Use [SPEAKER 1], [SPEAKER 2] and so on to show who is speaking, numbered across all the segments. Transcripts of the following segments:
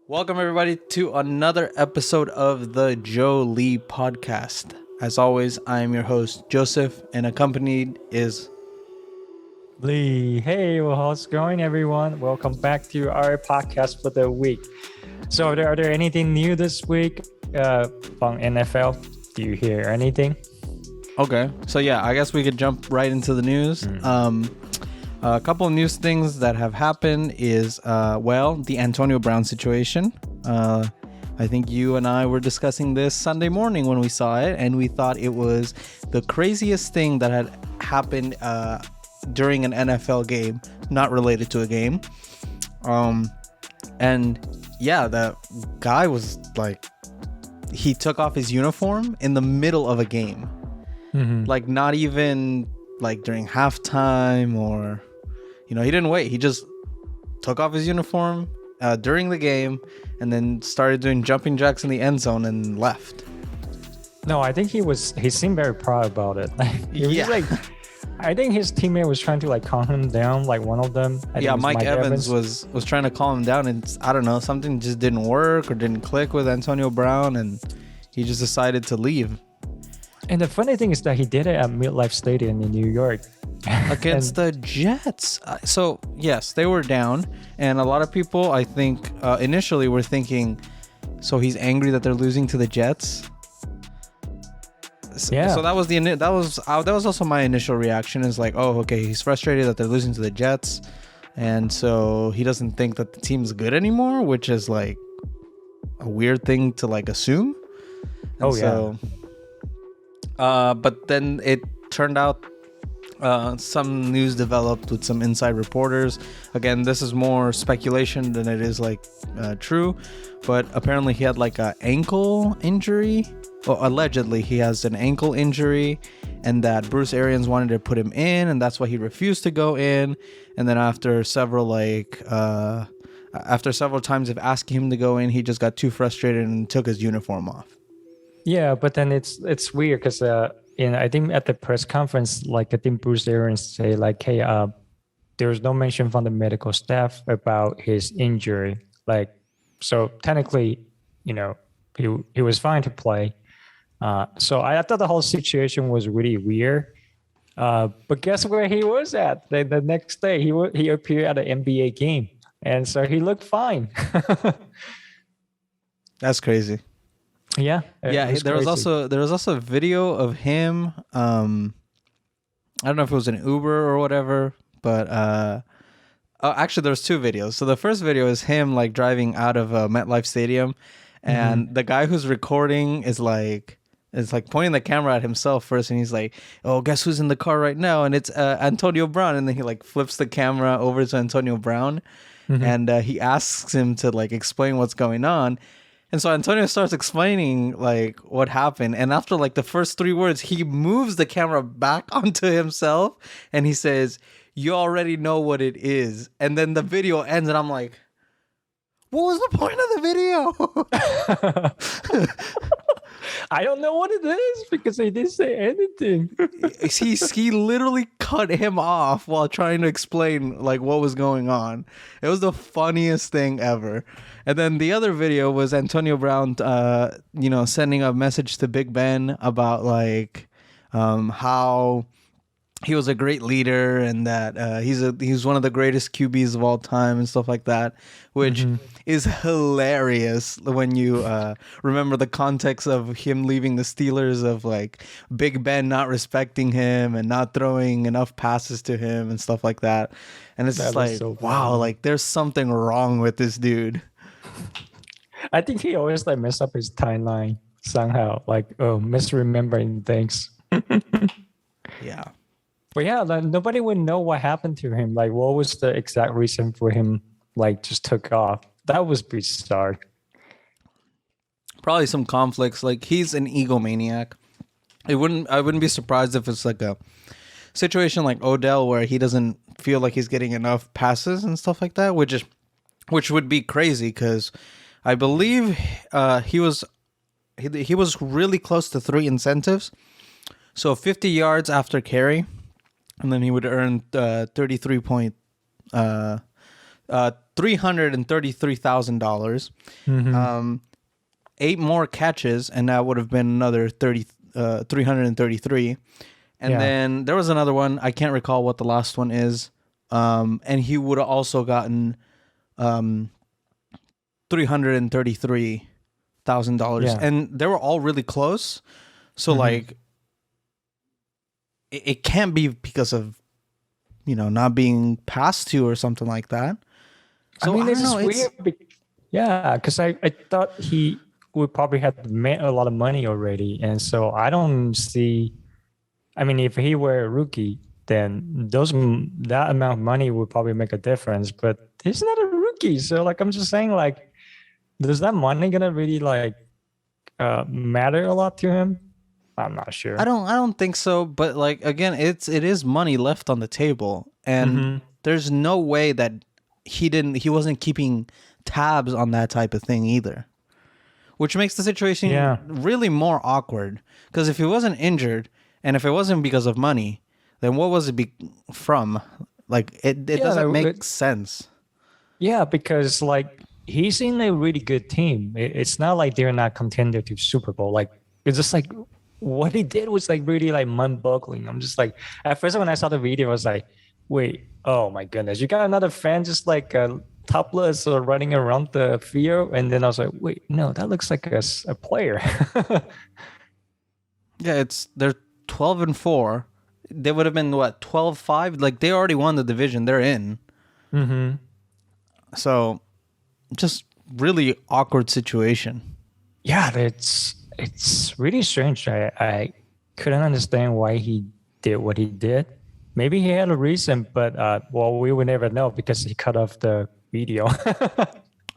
[SPEAKER 1] Welcome, everybody, to another episode of the Joe Lee podcast. As always, I am your host, Joseph, and accompanied is
[SPEAKER 2] Lee. Hey, well, how's it going, everyone? Welcome back to our podcast for the week. So, are there anything new this week from NFL? Do you hear anything?
[SPEAKER 1] Okay. So, yeah, I guess we could jump right into the news. A couple of news things that have happened is, the Antonio Brown situation. I think you and I were discussing this Sunday morning when we saw it, and we thought it was the craziest thing that had happened during an NFL game, not related to a game. And yeah, the guy was like, he took off his uniform in the middle of a game. Like, not even like during halftime or, he didn't wait. He just took off his uniform during the game and then started doing jumping jacks in the end zone and left.
[SPEAKER 2] No, I think he seemed very proud about it. I think his teammate was trying to calm him down, like one of them.
[SPEAKER 1] Mike Evans was trying to calm him down, and I don't know, something just didn't work or didn't click with Antonio Brown, and he just decided to leave.
[SPEAKER 2] And the funny thing is that he did it at MetLife Stadium in New York.
[SPEAKER 1] Against the Jets. So, yes, they were down. And a lot of people, I think, initially were thinking, so he's angry that they're losing to the Jets?
[SPEAKER 2] Yeah.
[SPEAKER 1] So that was also my initial reaction, is like, oh, okay, he's frustrated that they're losing to the Jets. And so he doesn't think that the team's good anymore, which is like a weird thing to assume. But then it turned out some news developed with some inside reporters. Again, this is more speculation than it is true, but apparently he had an ankle injury. Well, allegedly he has an ankle injury, and that Bruce Arians wanted to put him in, and that's why he refused to go in. And then after several times of asking him to go in, he just got too frustrated and took his uniform off.
[SPEAKER 2] Yeah, but then it's weird because I think at the press conference, I think Bruce Arians say hey, there's no mention from the medical staff about his injury. So technically, he was fine to play. So I thought the whole situation was really weird. But guess where he was at? The next day, he appeared at an NBA game, and so he looked fine.
[SPEAKER 1] That's crazy.
[SPEAKER 2] Yeah.
[SPEAKER 1] There was also a video of him. I don't know if it was an Uber or whatever, but actually there's two videos. So the first video is him driving out of MetLife Stadium, and the guy who's recording is pointing the camera at himself first, and he's like, "Oh, guess who's in the car right now?" And it's Antonio Brown, and then he flips the camera over to Antonio Brown, and he asks him to explain what's going on. And so Antonio starts explaining what happened, and after the first three words, he moves the camera back onto himself, and he says, "You already know what it is." And then the video ends, and I'm like, what was the point of the video?
[SPEAKER 2] I don't know what it is because he didn't say anything.
[SPEAKER 1] He literally cut him off while trying to explain what was going on. It was the funniest thing ever. And then the other video was Antonio Brown, sending a message to Big Ben about how he was a great leader and that he's one of the greatest QBs of all time and stuff like that, which is hilarious when you remember the context of him leaving the Steelers, of Big Ben not respecting him and not throwing enough passes to him and stuff like that. And it's just so wow, there's something wrong with this dude.
[SPEAKER 2] I think he always mess up his timeline somehow, misremembering things.
[SPEAKER 1] Yeah.
[SPEAKER 2] But yeah, nobody would know what happened to him. What was the exact reason for him just took off? That was bizarre.
[SPEAKER 1] Probably some conflicts. He's an egomaniac. I wouldn't be surprised if it's a situation like Odell, where he doesn't feel like he's getting enough passes and stuff like that, which would be crazy because I believe he was really close to 3 incentives. So 50 yards after carry, and then he would earn 33 $333,000.
[SPEAKER 2] Mm-hmm.
[SPEAKER 1] 8 more catches, and that would have been another 333. And then there was another one. I can't recall what the last one is. And he would have also gotten $333,000.
[SPEAKER 2] Yeah.
[SPEAKER 1] And they were all really close. So like it can't be because of not being passed to or something like that. So
[SPEAKER 2] I mean,
[SPEAKER 1] don't
[SPEAKER 2] it's
[SPEAKER 1] know,
[SPEAKER 2] weird. Yeah, because I thought he would probably have made a lot of money already, and so I don't see. I mean, if he were a rookie, then that amount of money would probably make a difference. But he's not a rookie, so like I'm just saying, like, does that money gonna really like matter a lot to him? I'm not sure.
[SPEAKER 1] I don't think so, but like again, it is money left on the table, and there's no way that he wasn't keeping tabs on that type of thing either, which makes the situation really more awkward. Because if he wasn't injured, and if it wasn't because of money, then what was it from? Like it doesn't make sense.
[SPEAKER 2] Yeah, because like he's in a really good team. It's not like they're not contender to Super Bowl. Like it's just like what he did was like really like mind-boggling. I'm just like, at first when I saw the video, I was like, wait, oh my goodness, you got another fan just like topless or running around the field, and then I was like, wait, no, that looks like a player.
[SPEAKER 1] Yeah, they're 12-4. They would have been what, 12-5? Like they already won the division they're in. So just really awkward situation.
[SPEAKER 2] Yeah, it's really strange. I couldn't understand why he did what he did. Maybe he had a reason, but we would never know because he cut off the video.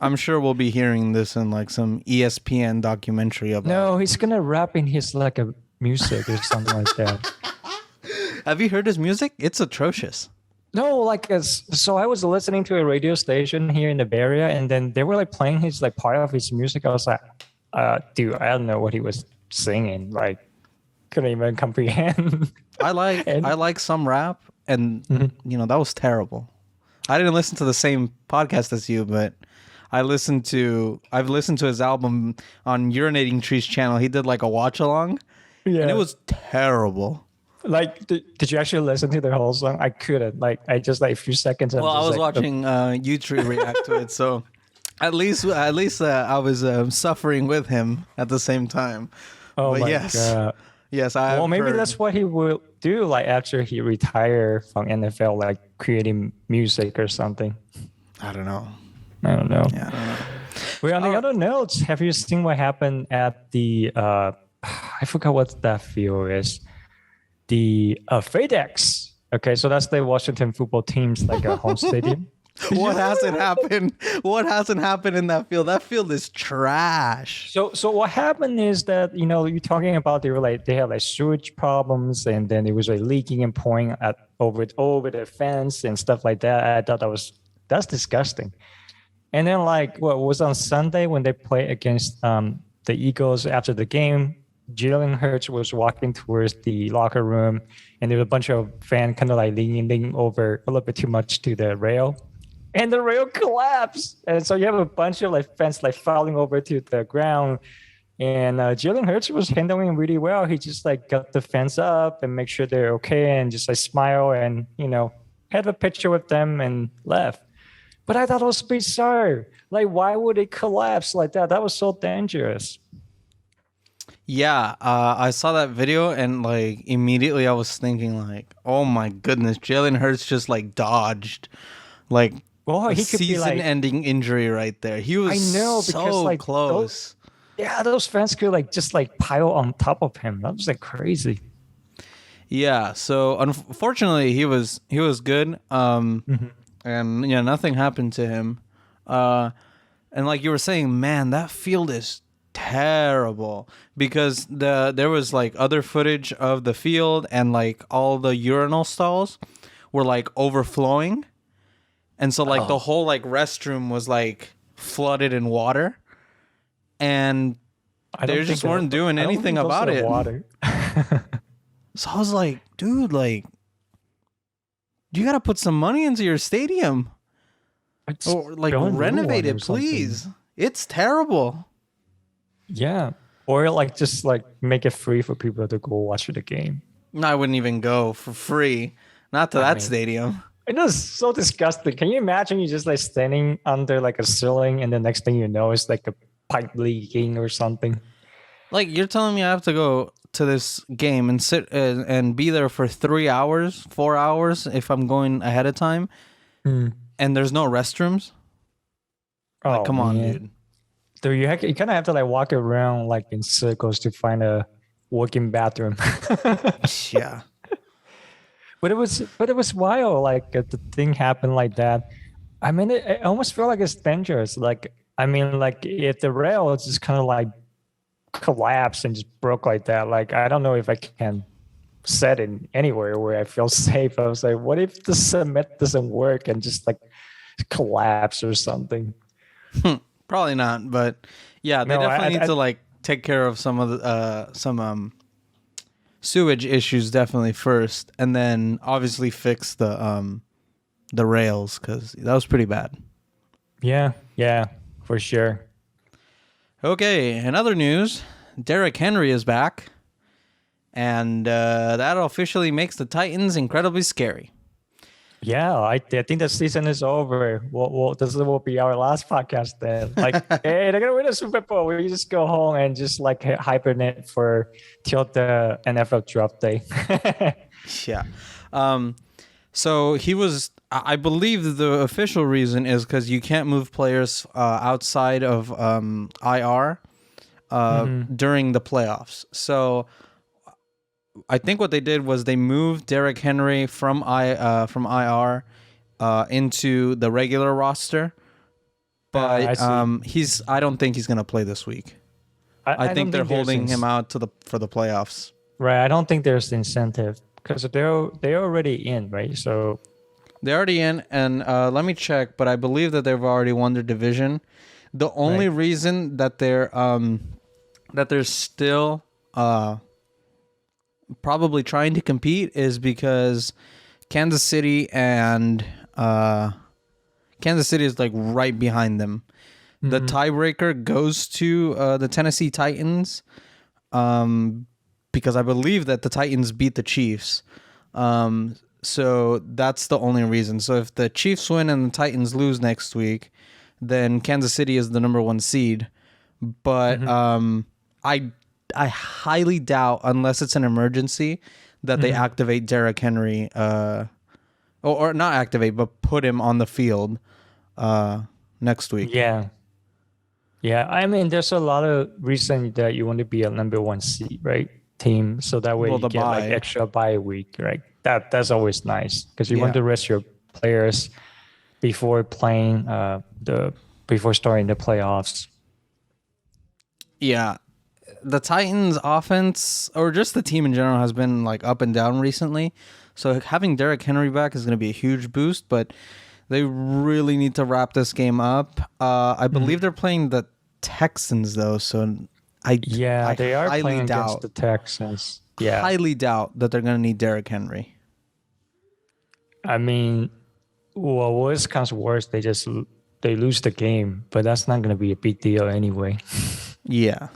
[SPEAKER 1] I'm sure we'll be hearing this in like some ESPN documentary about.
[SPEAKER 2] No, he's gonna rap in his like a music or something like that.
[SPEAKER 1] Have you heard his music? It's atrocious.
[SPEAKER 2] No, like so I was listening to a radio station here in the Bay Area, and then they were like playing his like part of his music. I was like, dude, I don't know what he was singing. Like, couldn't even comprehend.
[SPEAKER 1] I like some rap, and that was terrible. I didn't listen to the same podcast as you, but I've listened to his album on Urinating Tree's channel. He did like a watch along, and it was terrible.
[SPEAKER 2] Like, did you actually listen to the whole song? I couldn't. Like, I just like a few seconds.
[SPEAKER 1] Well, I was watching U-Tree react to it, so at least I was suffering with him at the same time.
[SPEAKER 2] Oh,
[SPEAKER 1] but
[SPEAKER 2] my
[SPEAKER 1] yes.
[SPEAKER 2] God.
[SPEAKER 1] Yes,
[SPEAKER 2] Well, maybe that's what he will do, like after he retire from NFL, like creating music or something.
[SPEAKER 1] I don't know.
[SPEAKER 2] Yeah, I don't know. Well, on the other notes, have you seen what happened at the I forgot what that field is. The FedEx. Okay, so that's the Washington football team's like a home stadium.
[SPEAKER 1] What hasn't happened? What hasn't happened in that field? That field is trash.
[SPEAKER 2] So what happened is that you're talking about they had like sewage problems, and then it was like leaking and pouring over the fence and stuff like that. I thought that's disgusting. And then like what was on Sunday when they played against the Eagles after the game, Jalen Hurts was walking towards the locker room, and there was a bunch of fans kind of like leaning over a little bit too much to the rail. And the rail collapsed. And so you have a bunch of like fans like falling over to the ground. And Jalen Hurts was handling really well. He just like got the fence up and make sure they're okay and just like smile and, had a picture with them and left. But I thought it was bizarre. Like, why would it collapse like that? That was so dangerous.
[SPEAKER 1] Yeah, I saw that video and like immediately I was thinking like, oh my goodness, Jalen Hurts just like dodged like
[SPEAKER 2] he could be like
[SPEAKER 1] season-ending injury right there. He was so like, close.
[SPEAKER 2] Those fans could like just like pile on top of him. That was like crazy.
[SPEAKER 1] Yeah, so unfortunately he was good. And nothing happened to him. And like you were saying, man, that field is terrible because there was like other footage of the field and like all the urinal stalls were like overflowing. And so like the whole like restroom was like flooded in water, and they just weren't doing anything about it.
[SPEAKER 2] Water.
[SPEAKER 1] So I was like, dude, like you got to put some money into your stadium.
[SPEAKER 2] It's
[SPEAKER 1] Or like
[SPEAKER 2] build a new
[SPEAKER 1] renovate
[SPEAKER 2] one or
[SPEAKER 1] it,
[SPEAKER 2] something.
[SPEAKER 1] please. It's terrible.
[SPEAKER 2] Yeah. Or like just like make it free for people to go watch the game.
[SPEAKER 1] No, I wouldn't even go for free. Not to
[SPEAKER 2] I
[SPEAKER 1] that
[SPEAKER 2] mean,
[SPEAKER 1] stadium.
[SPEAKER 2] it is so disgusting. Can you imagine you just like standing under like a ceiling and the next thing you know is like a pipe leaking or something?
[SPEAKER 1] Like you're telling me I have to go to this game and sit and be there for 3 hours, 4 hours if I'm going ahead of time,
[SPEAKER 2] Hmm.
[SPEAKER 1] and there's no restrooms? Like,
[SPEAKER 2] Oh
[SPEAKER 1] come on,
[SPEAKER 2] man.
[SPEAKER 1] dude.
[SPEAKER 2] So you kind of have to like walk around like in circles to find a working bathroom.
[SPEAKER 1] Yeah.
[SPEAKER 2] But it was wild. Like the thing happened like that. I mean, it almost felt like it's dangerous. Like I mean, like if the rail just kind of like collapsed and just broke like that, like I don't know if I can set it anywhere where I feel safe. I was like, what if the cement doesn't work and just like collapse or something?
[SPEAKER 1] Probably not, but yeah, they
[SPEAKER 2] No,
[SPEAKER 1] definitely need to like take care of some of the some sewage issues definitely first, and then obviously fix the rails because that was pretty bad.
[SPEAKER 2] yeah, for sure.
[SPEAKER 1] Okay, in other news, Derrick Henry is back, and that officially makes the Titans incredibly scary.
[SPEAKER 2] Yeah, I think the season is over. Well, this will be our last podcast then. Like, hey, they're gonna win the Super Bowl. We just go home and just like hibernate for till the NFL draft day.
[SPEAKER 1] Yeah. So he was. I believe the official reason is because you can't move players outside of IR during the playoffs. So I think what they did was they moved Derrick Henry from IR into the regular roster, but I don't think he's gonna play this week. I think they're holding him out for the playoffs.
[SPEAKER 2] Right. I don't think there's incentive because they're already in, right? So
[SPEAKER 1] they're already in, and let me check, but I believe that they've already won their division. The only reason that they're still probably trying to compete is because Kansas City and Kansas City is like right behind them. The tiebreaker goes to the Tennessee Titans because I believe that the Titans beat the Chiefs. So that's the only reason. So if the Chiefs win and the Titans lose next week, then Kansas City is the number 1 seed. But I highly doubt, unless it's an emergency, that they activate Derrick Henry, or not activate, but put him on the field next week.
[SPEAKER 2] Yeah. I mean, there's a lot of reason that you want to be a number 1 seed, right? Team, so that way you get like extra bye week, right? That's always nice because you want to rest your players before playing before starting the playoffs.
[SPEAKER 1] Yeah. The Titans offense, or just the team in general, has been like up and down recently. So having Derrick Henry back is going to be a huge boost, but they really need to wrap this game up. I believe they're playing the Texans though, so I
[SPEAKER 2] they are playing against the Texans. Yeah,
[SPEAKER 1] highly doubt that they're going to need Derrick Henry.
[SPEAKER 2] I mean, well, worst comes worst, they lose the game, but that's not going to be a big deal anyway.
[SPEAKER 1] Yeah.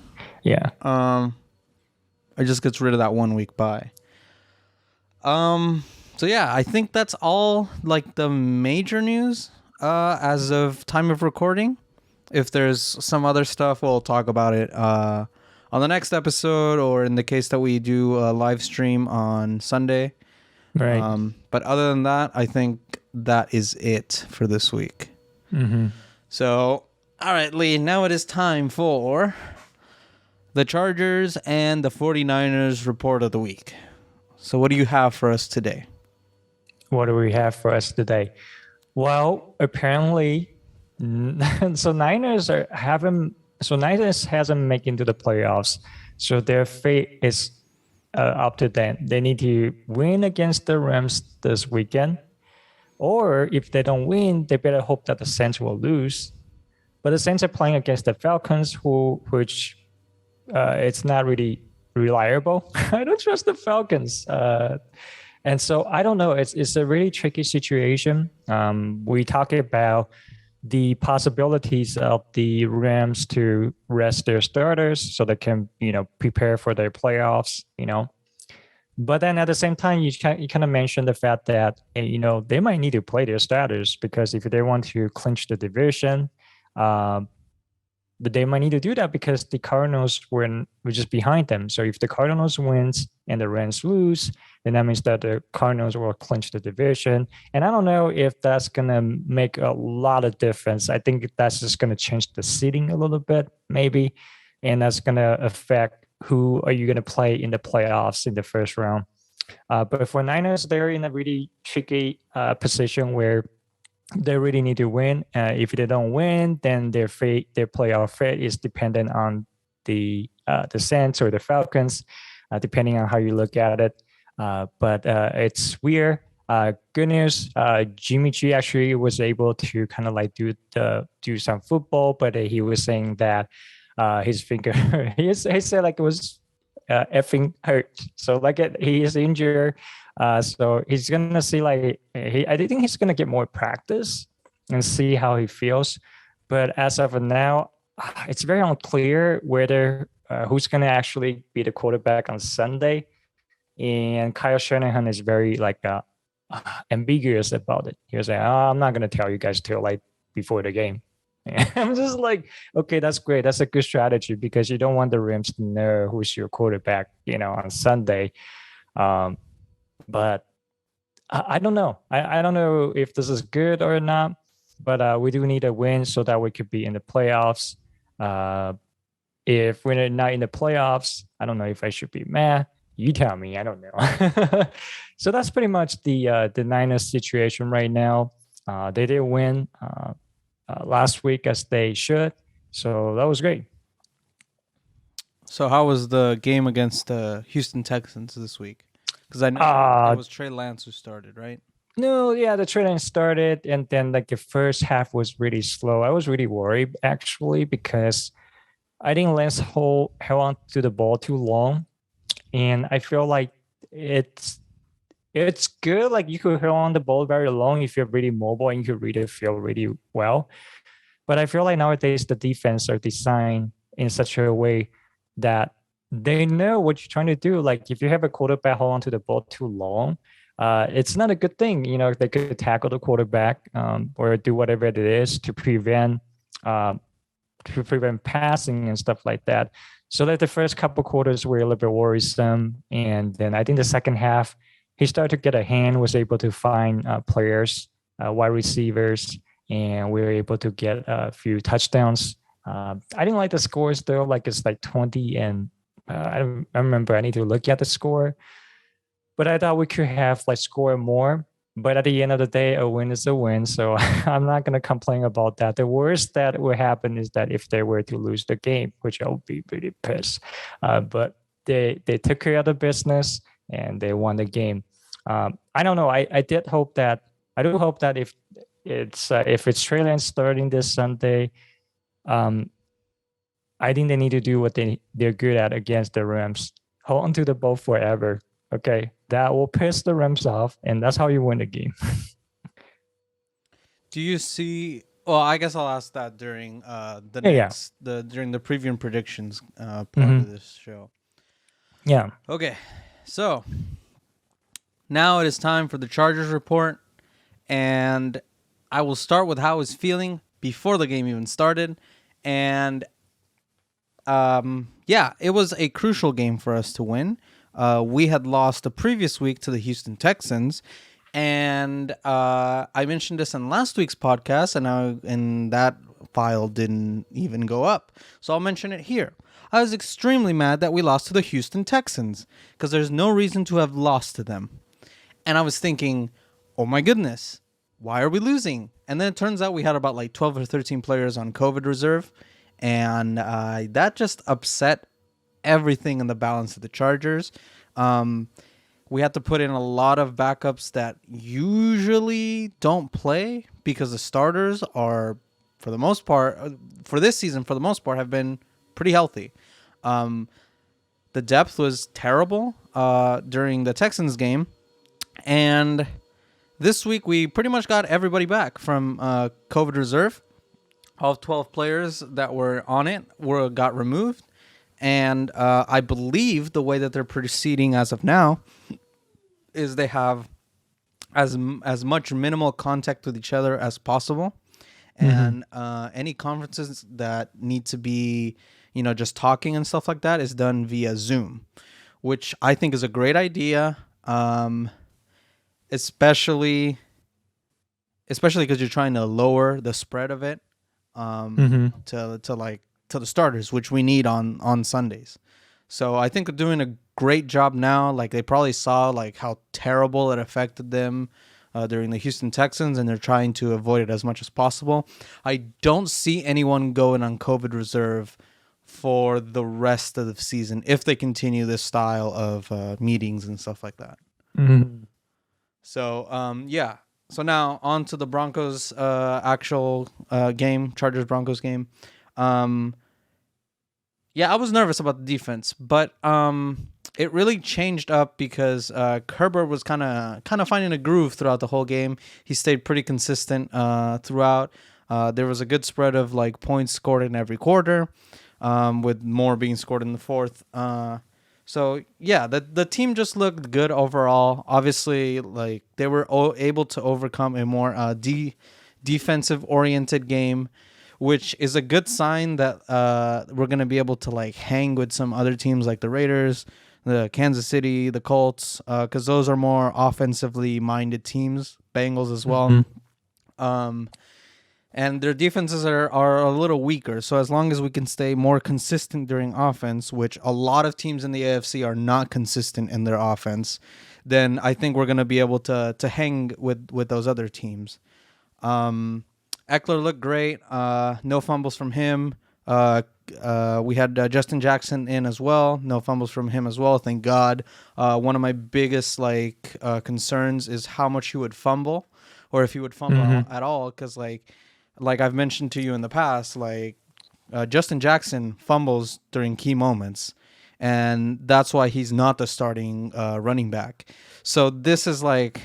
[SPEAKER 1] It just gets rid of that 1 week bye. So yeah, I think that's all like the major news as of time of recording. If there's some other stuff, we'll talk about it on the next episode, or in the case that we do a live stream on Sunday.
[SPEAKER 2] Right.
[SPEAKER 1] But other than that, I think that is it for this week. So, all right, Lee, now it is time for the Chargers and the 49ers report of the week. So what do you have for us today?
[SPEAKER 2] What do we have for us today? Well, apparently, Niners hasn't made into the playoffs, so their fate is up to them. They need to win against the Rams this weekend, or if they don't win, they better hope that the Saints will lose. But the Saints are playing against the Falcons, which it's not really reliable. I don't trust the Falcons. And so I don't know. It's a really tricky situation. We talk about the possibilities of the Rams to rest their starters so they can, prepare for their playoffs. But then at the same time, you kind of mentioned the fact that they might need to play their starters because if they want to clinch the division, but they might need to do that because the Cardinals were just behind them. So if the Cardinals wins and the Rams lose, then that means that the Cardinals will clinch the division. And I don't know if that's going to make a lot of difference. I think that's just going to change the seeding a little bit, maybe. And that's going to affect who are you going to play in the playoffs in the first round. But for Niners, they're in a really tricky position where they really need to win. If they don't win, then their playoff fate is dependent on the Saints or the Falcons, depending on how you look at it. But it's weird. Good news. Jimmy G actually was able to kind of like do some football, but he was saying that his finger he said like it was effing hurt. So like he is injured. So he's gonna see like I think he's gonna get more practice and see how he feels. But as of now, it's very unclear whether who's gonna actually be the quarterback on Sunday. And Kyle Shanahan is very like ambiguous about it. He was like, "Oh, I'm not gonna tell you guys till like before the game." And I'm just like, okay, that's great. That's a good strategy because you don't want the Rams to know who's your quarterback, on Sunday. But I don't know. I don't know if this is good or not, but we do need a win so that we could be in the playoffs. If we're not in the playoffs, I don't know if I should be mad. You tell me. I don't know. So that's pretty much the Niners situation right now. They did win last week as they should. So that was great.
[SPEAKER 1] So how was the game against the Houston Texans this week? Because I know it was Trey Lance who started, right?
[SPEAKER 2] No, yeah, the Trey Lance started, and then like the first half was really slow. I was really worried actually because I think Lance held on to the ball too long, and I feel like it's good. Like you could hold on the ball very long if you're really mobile and you could read the field really well. But I feel like nowadays the defense are designed in such a way that they know what you're trying to do. Like if you have a quarterback hold on to the ball too long, it's not a good thing. They could tackle the quarterback or do whatever it is to prevent passing and stuff like that. So that the first couple quarters were a little bit worrisome, and then I think the second half he started to get a hand, was able to find players, wide receivers, and we were able to get a few touchdowns. I didn't like the scores though. Like it's like 20 and I remember I need to look at the score, but I thought we could have like score more. But at the end of the day, a win is a win. So I'm not going to complain about that. The worst that would happen is that if they were to lose the game, which I would be pretty pissed. But they took care of the business and they won the game. I don't know. I do hope that if it's Trey Lance starting this Sunday, I think they need to do what they're good at against the Rams. Hold on to the ball forever. Okay, that will piss the Rams off, and that's how you win the game.
[SPEAKER 1] Do you see? Well, I guess I'll ask that during during the preview and predictions part of this show.
[SPEAKER 2] Yeah.
[SPEAKER 1] Okay, so now it is time for the Chargers report, and I will start with how I was feeling before the game even started, and it was a crucial game for us to win. We had lost the previous week to the Houston Texans, and I mentioned this in last week's podcast, and that file didn't even go up. So I'll mention it here. I was extremely mad that we lost to the Houston Texans because there's no reason to have lost to them. And I was thinking, oh my goodness, why are we losing? And then it turns out we had about like 12 or 13 players on COVID reserve, and that just upset everything in the balance of the Chargers. We had to put in a lot of backups that usually don't play because the starters are, for the most part, for this season, for the most part, have been pretty healthy. The depth was terrible during the Texans game, and this week we pretty much got everybody back from COVID reserve. All 12 players that were on it were got removed, and I believe the way that they're proceeding as of now is they have as much minimal contact with each other as possible,
[SPEAKER 2] Mm-hmm.
[SPEAKER 1] and any conferences that need to be, just talking and stuff like that is done via Zoom, which I think is a great idea, especially because you're trying to lower the spread of it,
[SPEAKER 2] Mm-hmm.
[SPEAKER 1] to the starters, which we need on Sundays. So I think they're doing a great job now. Like, they probably saw like how terrible it affected them during the Houston Texans, and they're trying to avoid it as much as possible. I don't see anyone going on COVID reserve for the rest of the season if they continue this style of meetings and stuff like that.
[SPEAKER 2] Mm-hmm.
[SPEAKER 1] So yeah. So now on to the Broncos actual game, Chargers Broncos game. Um, yeah, I was nervous about the defense, but it really changed up because Herbert was kind of finding a groove throughout the whole game. He stayed pretty consistent throughout. There was a good spread of like points scored in every quarter, with more being scored in the fourth. So yeah, the team just looked good overall. Obviously, like they were able to overcome a more defensive oriented game, which is a good sign that we're gonna be able to like hang with some other teams like the Raiders, the Kansas City, the Colts, because those are more offensively minded teams. Bengals as well.
[SPEAKER 2] Mm-hmm.
[SPEAKER 1] And their defenses are a little weaker. So as long as we can stay more consistent during offense, which a lot of teams in the AFC are not consistent in their offense, then I think we're going to be able to hang with those other teams. Eckler looked great. No fumbles from him. We had Justin Jackson in as well. No fumbles from him as well. Thank God. One of my biggest concerns is how much he would fumble, or if he would fumble
[SPEAKER 2] Mm-hmm.
[SPEAKER 1] at all, because like I've mentioned to you in the past, Justin Jackson fumbles during key moments, and that's why he's not the starting running back. So this is like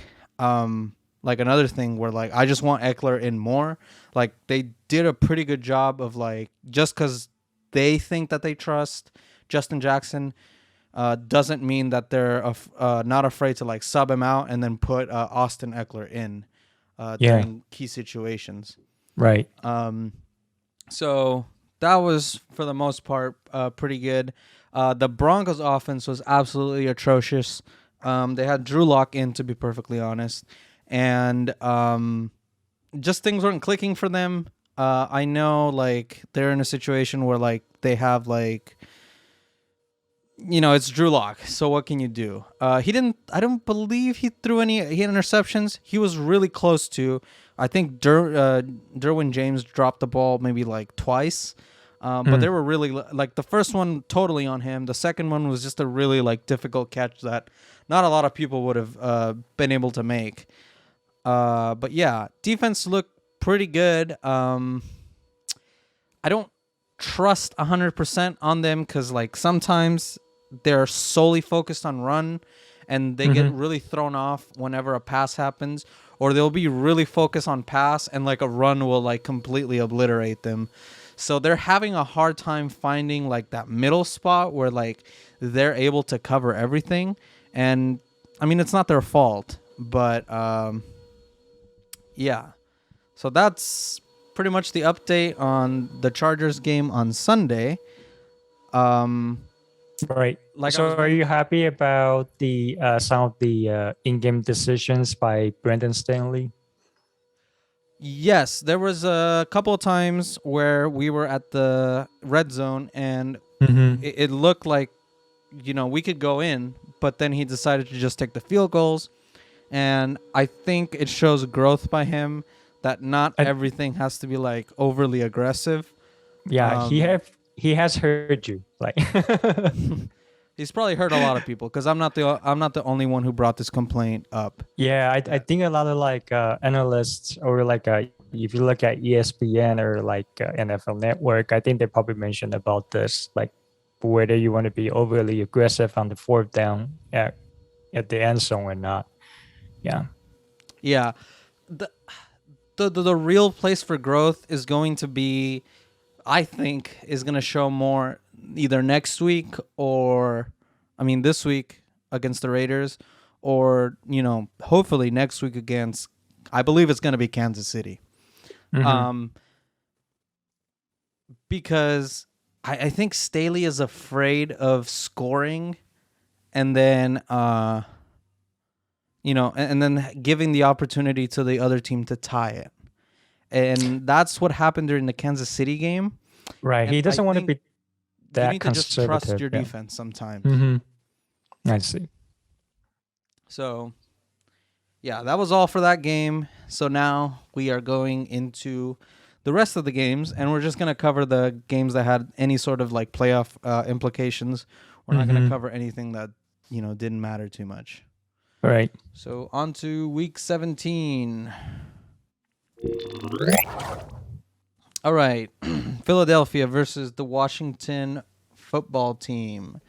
[SPEAKER 1] another thing where like I just want Eckler in more. Like, they did a pretty good job of just because they think that they trust Justin Jackson doesn't mean that they're not afraid to like sub him out and then put Austin Eckler in
[SPEAKER 2] Yeah.
[SPEAKER 1] during key situations.
[SPEAKER 2] Right.
[SPEAKER 1] So that was, for the most part, pretty good. The Broncos offense was absolutely atrocious. They had Drew Lock in, to be perfectly honest, and just things weren't clicking for them. I know like they're in a situation where like they have it's Drew Lock. So what can you do? I don't believe he threw any interceptions. He was really close to. I think Derwin James dropped the ball maybe like twice. But they were really like the first one totally on him. The second one was just a really like difficult catch that not a lot of people would have been able to make. But yeah, defense looked pretty good. I don't trust 100% on them because like sometimes they're solely focused on run, and they get really thrown off whenever a pass happens, or they'll be really focused on pass and like a run will like completely obliterate them. So they're having a hard time finding like that middle spot where like they're able to cover everything. And I mean, it's not their fault, but yeah. So that's pretty much the update on the Chargers game on Sunday.
[SPEAKER 2] Right.
[SPEAKER 1] Like I
[SPEAKER 2] So,
[SPEAKER 1] was
[SPEAKER 2] are you happy about the some of the in-game decisions by Brandon Stanley?
[SPEAKER 1] Yes, there was a couple of times where we were at the red zone and
[SPEAKER 2] Mm-hmm.
[SPEAKER 1] it looked like, we could go in, but then he decided to just take the field goals. And I think it shows growth by him that not
[SPEAKER 2] I,
[SPEAKER 1] everything has to be like overly aggressive.
[SPEAKER 2] yeah,
[SPEAKER 1] Um,
[SPEAKER 2] he has heard you. Like,
[SPEAKER 1] he's probably hurt a lot of people because I'm not the only one who brought this complaint up.
[SPEAKER 2] yeah, I think a lot of like analysts or like if you look at ESPN or like NFL Network, I think they probably mentioned about this, like whether you want to be overly aggressive on the fourth down at the end zone or not. Yeah.
[SPEAKER 1] Yeah, the the real place for growth is going to be, I think, is going to show more either next week or, I mean, this week against the Raiders, or hopefully next week against, I believe it's going to be Kansas City. Because I think Staley is afraid of scoring and then, and then giving the opportunity to the other team to tie it. And that's what happened during the Kansas City game.
[SPEAKER 2] Right.
[SPEAKER 1] And
[SPEAKER 2] he doesn't want to be that
[SPEAKER 1] you need to just
[SPEAKER 2] conservative.
[SPEAKER 1] trust your defense sometimes.
[SPEAKER 2] I see.
[SPEAKER 1] So, yeah, that was all for that game. So now we are going into the rest of the games, and we're just going to cover the games that had any sort of like playoff implications. We're not going to cover anything that, didn't matter too much.
[SPEAKER 2] All right.
[SPEAKER 1] So on to week 17. All right. Philadelphia versus the Washington football team.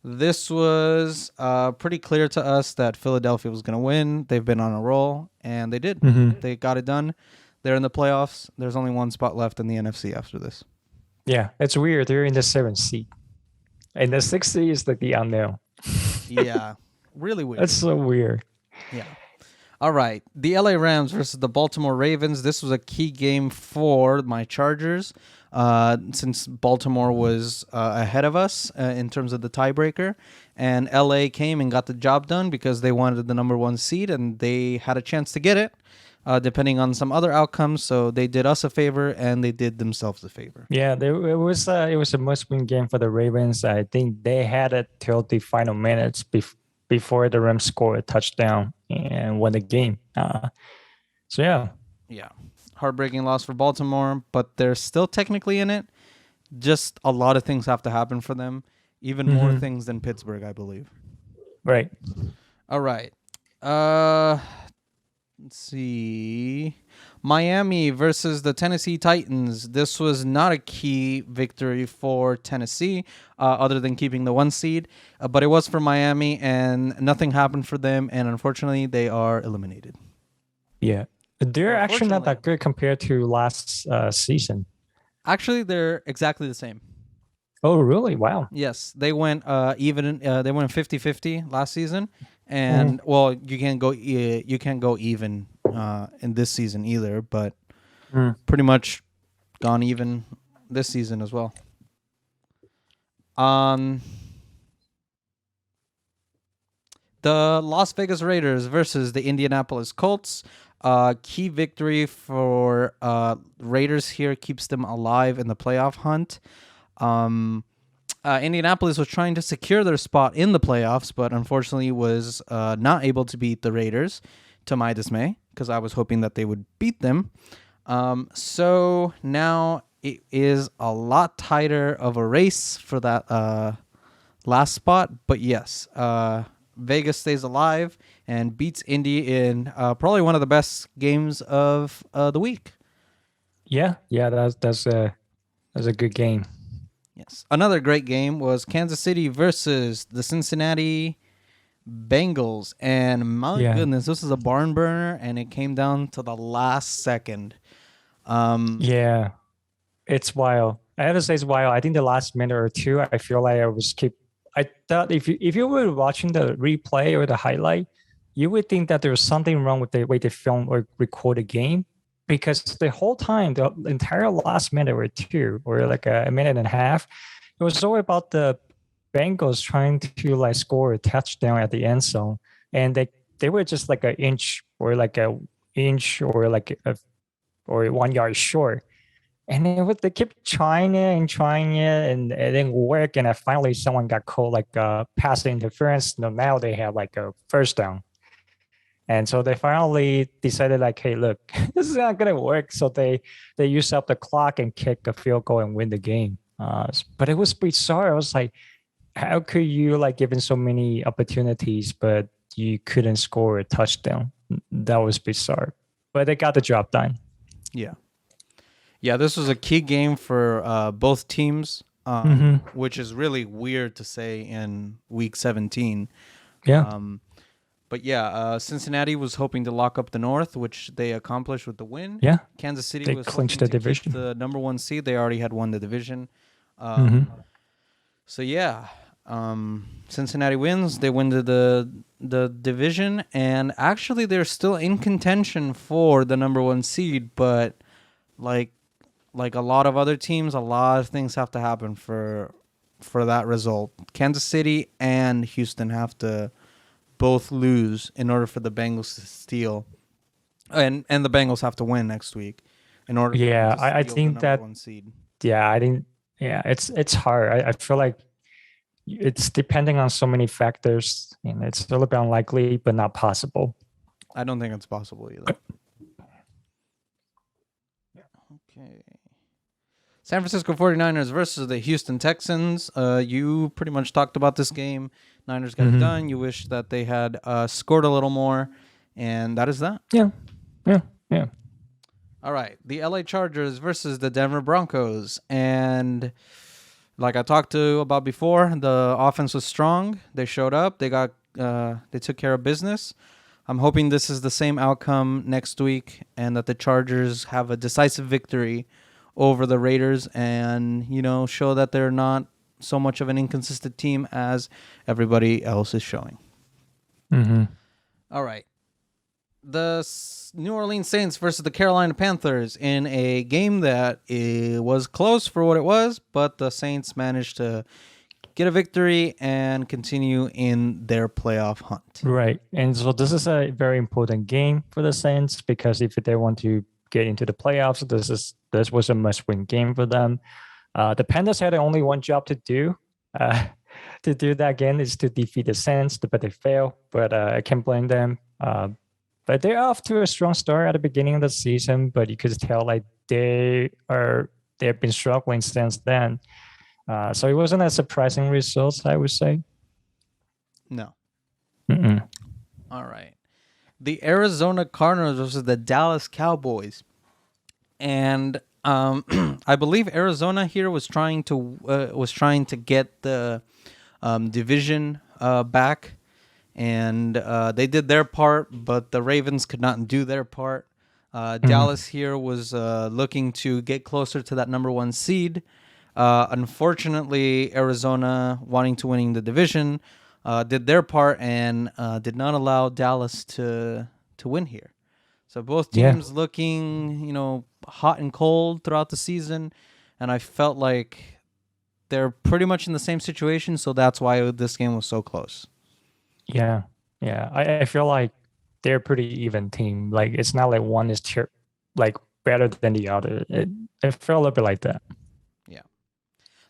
[SPEAKER 1] This was pretty clear to us that Philadelphia was going to win. They've been on a roll, and they did. They got it done. They're in the playoffs. There's only one spot left in the NFC after this.
[SPEAKER 2] Yeah, it's weird. They're in the 7th seed. And the 6th seed is like the unknown.
[SPEAKER 1] Yeah, really weird.
[SPEAKER 2] That's so weird.
[SPEAKER 1] Yeah. All right. The LA Rams versus the Baltimore Ravens. This was a key game for my Chargers since Baltimore was ahead of us in terms of the tiebreaker. And LA came and got the job done because they wanted the number 1 seed, and they had a chance to get it. Depending on some other outcomes, so they did us a favor and they did themselves a favor.
[SPEAKER 2] Yeah, it was a must-win game for the Ravens. I think they had it till the final minutes before the Rams scored a touchdown and won the game. So
[SPEAKER 1] yeah, heartbreaking loss for Baltimore, but they're still technically in it. Just a lot of things have to happen for them, even more things than Pittsburgh, I believe.
[SPEAKER 2] Right.
[SPEAKER 1] All right. Let's see. Miami versus the Tennessee Titans. This was not a key victory for Tennessee, other than keeping the 1 seed. But it was for Miami, and nothing happened for them. And unfortunately, they are eliminated.
[SPEAKER 2] Yeah. They're actually not that good compared to last season.
[SPEAKER 1] Actually, they're exactly the same.
[SPEAKER 2] Oh, really? Wow.
[SPEAKER 1] Yes. They went even. They went 50-50 last season. And well, you can't go even in this season either, but pretty much gone even this season as well. The Las Vegas Raiders versus the Indianapolis Colts. Key victory for Raiders here, keeps them alive in the playoff hunt. Indianapolis was trying to secure their spot in the playoffs, but unfortunately was not able to beat the Raiders, to my dismay, because I was hoping that they would beat them. So now it is a lot tighter of a race for that last spot. But yes, Vegas stays alive and beats Indy in probably one of the best games of the week.
[SPEAKER 2] Yeah, that's a good game.
[SPEAKER 1] Yes. Another great game was Kansas City versus the Cincinnati Bengals. And my goodness, this is a barn burner, and it came down to the last second.
[SPEAKER 2] Yeah, it's wild. I have to say it's wild. I think the last minute or two, I feel like I thought if you were watching the replay or the highlight, you would think that there was something wrong with the way they film or record the game. Because the whole time, the entire last minute or two, or like a minute and a half, it was all about the Bengals trying to like score a touchdown at the end zone, and they were just like an inch or 1 yard short, and they kept trying it, and it didn't work, and then finally someone got called like pass interference. Now they have like a first down. And so they finally decided like, hey, look, this is not going to work. So they used up the clock and kick a field goal and win the game. But it was bizarre. I was like, how could you like given so many opportunities, but you couldn't score a touchdown? That was bizarre. But they got the job done.
[SPEAKER 1] Yeah. Yeah, this was a key game for both teams, which is really weird to say in week 17.
[SPEAKER 2] Yeah.
[SPEAKER 1] But yeah, Cincinnati was hoping to lock up the North, which they accomplished with the win.
[SPEAKER 2] Yeah,
[SPEAKER 1] Kansas City
[SPEAKER 2] they
[SPEAKER 1] was
[SPEAKER 2] clinched
[SPEAKER 1] hoping
[SPEAKER 2] the
[SPEAKER 1] to keep
[SPEAKER 2] division.
[SPEAKER 1] the number 1 seed. They already had won the division. So yeah, Cincinnati wins. They win the division, and actually they're still in contention for the number 1 seed. But like a lot of other teams, a lot of things have to happen for that result. Kansas City and Houston have to both lose in order for the Bengals to steal, and the Bengals have to win next week in order for them
[SPEAKER 2] Yeah,
[SPEAKER 1] to steal
[SPEAKER 2] I
[SPEAKER 1] the
[SPEAKER 2] think
[SPEAKER 1] number
[SPEAKER 2] that.
[SPEAKER 1] 1 seed.
[SPEAKER 2] Yeah, I think. Yeah, it's hard. I feel like it's depending on so many factors, and it's a little bit unlikely, but not possible.
[SPEAKER 1] I don't think it's possible either. Okay. San Francisco 49ers versus the Houston Texans. You pretty much talked about this game. Niners got it done. You wish that they had scored a little more, and that is that.
[SPEAKER 2] Yeah.
[SPEAKER 1] All right. The LA Chargers versus the Denver Broncos. And like I talked about before, the offense was strong. They showed up. They took care of business. I'm hoping this is the same outcome next week and that the Chargers have a decisive victory over the Raiders and, show that they're not so much of an inconsistent team as everybody else is showing. All right. The New Orleans Saints versus the Carolina Panthers in a game that it was close for what it was, but the Saints managed to get a victory and continue in their playoff hunt.
[SPEAKER 2] Right. And so this is a very important game for the Saints because if they want to get into the playoffs, this was a must-win game for them. The Panthers had only one job to do. To do that again is to defeat the Saints, but they failed. But I can't blame them. But they're off to a strong start at the beginning of the season, but you could tell like they've been struggling since then. So it wasn't a surprising result, I would say.
[SPEAKER 1] No. All right. The Arizona Cardinals versus the Dallas Cowboys. And I believe Arizona here was trying to get the division back. And they did their part, but the Ravens could not do their part. Dallas here was looking to get closer to that number 1 seed. Unfortunately, Arizona, wanting to winning the division, did their part and did not allow Dallas to win here. So both teams looking, hot and cold throughout the season, and I felt like they're pretty much in the same situation, so that's why this game was so close.
[SPEAKER 2] Yeah. I feel like they're a pretty even team. Like it's not like one is better than the other. It felt a little bit like that.
[SPEAKER 1] Yeah.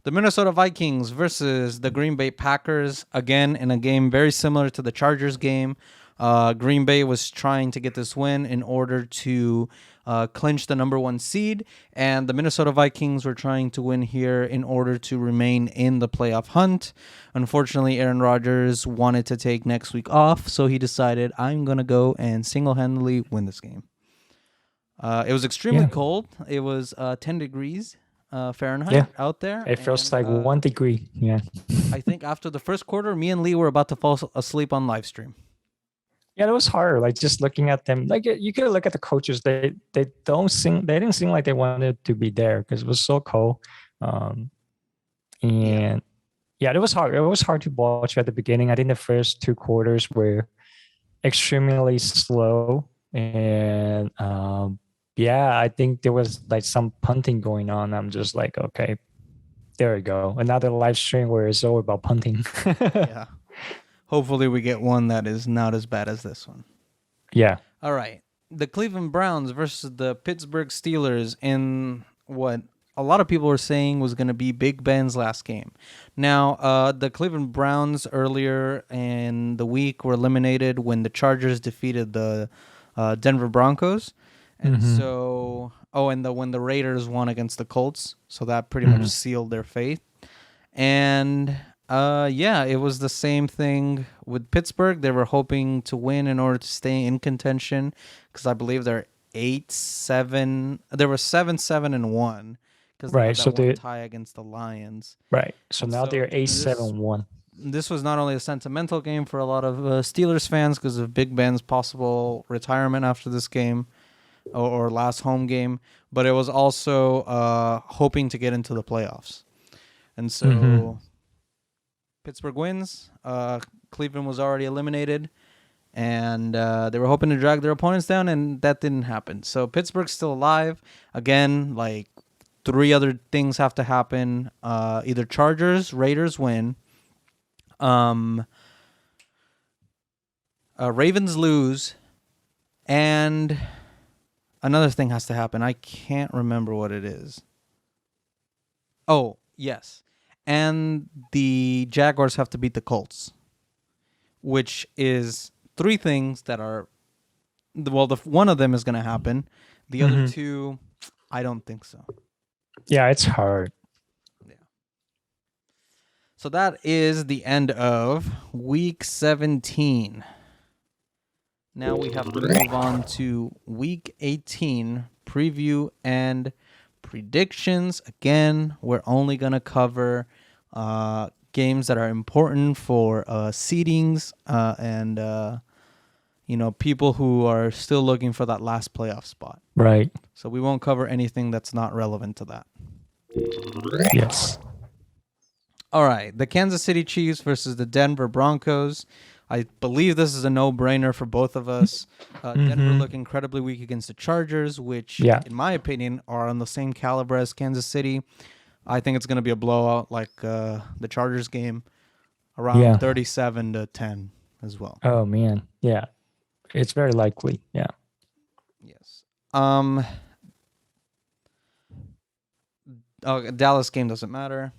[SPEAKER 1] The Minnesota Vikings versus the Green Bay Packers, again in a game very similar to the Chargers game. Green Bay was trying to get this win in order to clinch the number 1 seed, and the Minnesota Vikings were trying to win here in order to remain in the playoff hunt. Unfortunately, Aaron Rodgers wanted to take next week off, so he decided, I'm going to go and single-handedly win this game. It was extremely cold. It was 10 degrees Fahrenheit out there.
[SPEAKER 2] It feels like 1 degree. Yeah.
[SPEAKER 1] I think after the first quarter, me and Lee were about to fall asleep on live stream.
[SPEAKER 2] Yeah, it was hard. Like just looking at them, like you could look at the coaches. They didn't seem like they wanted to be there because it was so cold. It was hard. It was hard to watch at the beginning. I think the first 2 quarters were extremely slow, and I think there was like some punting going on. I'm just like, okay, there we go. Another live stream where it's all about punting.
[SPEAKER 1] Yeah. Hopefully we get one that is not as bad as this one.
[SPEAKER 2] Yeah.
[SPEAKER 1] All right. The Cleveland Browns versus the Pittsburgh Steelers in what a lot of people were saying was going to be Big Ben's last game. Now, the Cleveland Browns earlier in the week were eliminated when the Chargers defeated the Denver Broncos. And when the Raiders won against the Colts. So that pretty much sealed their fate. And it was the same thing with Pittsburgh. They were hoping to win in order to stay in contention because I believe they're 8-7. They were 7-7-1 because they had that one tie against the Lions.
[SPEAKER 2] Right. So now they're 8-7-1.
[SPEAKER 1] this was not only a sentimental game for a lot of Steelers fans because of Big Ben's possible retirement after this game or last home game, but it was also hoping to get into the playoffs. And so Pittsburgh wins. Cleveland was already eliminated, and they were hoping to drag their opponents down, and that didn't happen. So Pittsburgh's still alive. Again, like 3 other things have to happen. Either Chargers, Raiders win. Ravens lose, and another thing has to happen. I can't remember what it is. Oh, yes. And the Jaguars have to beat the Colts, which is 3 things that are, well, one of them is going to happen. The other 2, I don't think so.
[SPEAKER 2] Yeah, it's hard.
[SPEAKER 1] Yeah. So that is the end of Week 17. Now we have to move on to Week 18 preview and predictions. Again, we're only going to cover games that are important for seedings and people who are still looking for that last playoff spot.
[SPEAKER 2] Right.
[SPEAKER 1] So we won't cover anything that's not relevant to that.
[SPEAKER 2] Yes.
[SPEAKER 1] All right. The Kansas City Chiefs versus the Denver Broncos. I believe this is a no-brainer for both of us. Denver look incredibly weak against the Chargers, which, in my opinion, are on the same caliber as Kansas City. I think it's going to be a blowout like the Chargers game, around 37-10 as well.
[SPEAKER 2] Oh, man. Yeah. It's very likely. Yeah.
[SPEAKER 1] Yes. Dallas game doesn't matter.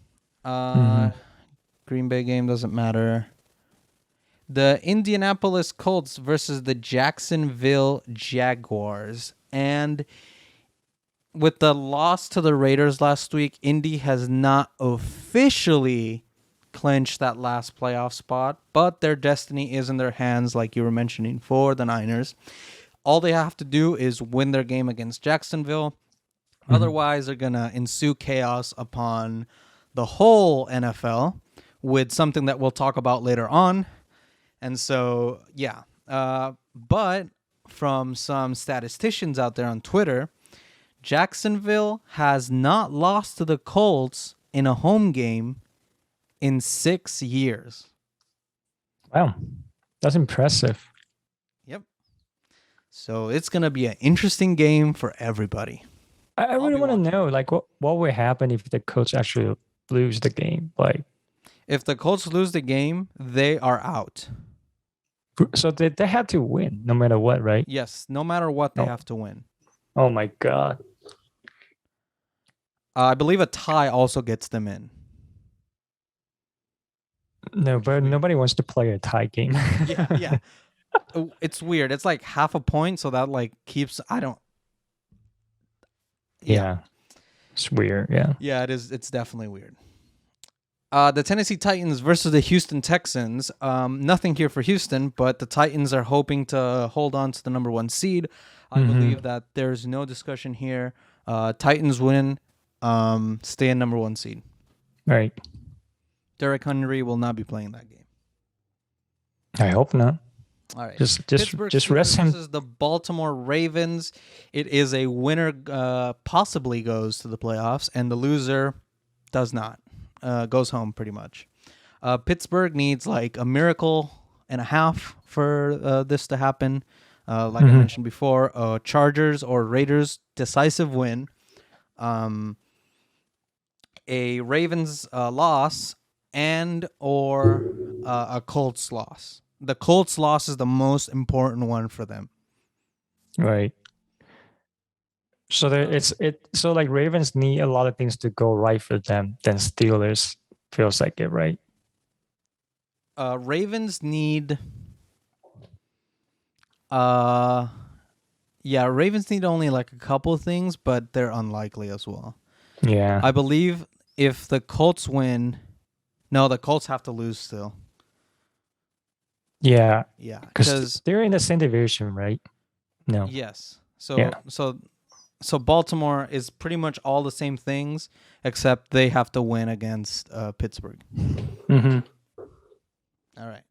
[SPEAKER 1] Green Bay game doesn't matter. The Indianapolis Colts versus the Jacksonville Jaguars. And with the loss to the Raiders last week, Indy has not officially clinched that last playoff spot, but their destiny is in their hands, like you were mentioning, for the Niners. All they have to do is win their game against Jacksonville. Otherwise, they're going to ensue chaos upon the whole NFL with something that we'll talk about later on. And so, but from some statisticians out there on Twitter, Jacksonville has not lost to the Colts in a home game in 6 years.
[SPEAKER 2] Wow. That's impressive.
[SPEAKER 1] Yep. So it's going to be an interesting game for everybody.
[SPEAKER 2] I really want to know, like, what would happen if the Colts actually lose the game? Like,
[SPEAKER 1] if the Colts lose the game, they are out.
[SPEAKER 2] So they have to win no matter what, right?
[SPEAKER 1] Yes, no matter what, they have to win.
[SPEAKER 2] Oh my God.
[SPEAKER 1] I believe a tie also gets them in.
[SPEAKER 2] No, but nobody wants to play a tie game.
[SPEAKER 1] Yeah. It's weird. It's like half a point, so that like keeps.
[SPEAKER 2] Yeah. It's weird. Yeah.
[SPEAKER 1] Yeah, it is. It's definitely weird. The Tennessee Titans versus the Houston Texans. Nothing here for Houston, but the Titans are hoping to hold on to the number 1 seed. I believe that there's no discussion here. Titans win, stay in number 1 seed.
[SPEAKER 2] Right.
[SPEAKER 1] Derrick Henry will not be playing that game.
[SPEAKER 2] I hope not.
[SPEAKER 1] All right.
[SPEAKER 2] Just
[SPEAKER 1] Pittsburgh
[SPEAKER 2] rest him.
[SPEAKER 1] versus the Baltimore Ravens. It is a winner possibly goes to the playoffs, and the loser does not. Goes home pretty much. Pittsburgh needs like a miracle and a half for this to happen. Like I mentioned before, Chargers or Raiders decisive win. A Ravens loss and or a Colts loss. The Colts loss is the most important one for them.
[SPEAKER 2] Right. So so like Ravens need a lot of things to go right for them. Then Steelers feels like it, right?
[SPEAKER 1] Ravens need. Ravens need only like a couple of things, but they're unlikely as well.
[SPEAKER 2] Yeah.
[SPEAKER 1] I believe if the Colts win, no, the Colts have to lose still.
[SPEAKER 2] Yeah.
[SPEAKER 1] Yeah,
[SPEAKER 2] because they're in the same division, right? No.
[SPEAKER 1] Yes. So Baltimore is pretty much all the same things, except they have to win against Pittsburgh. All right.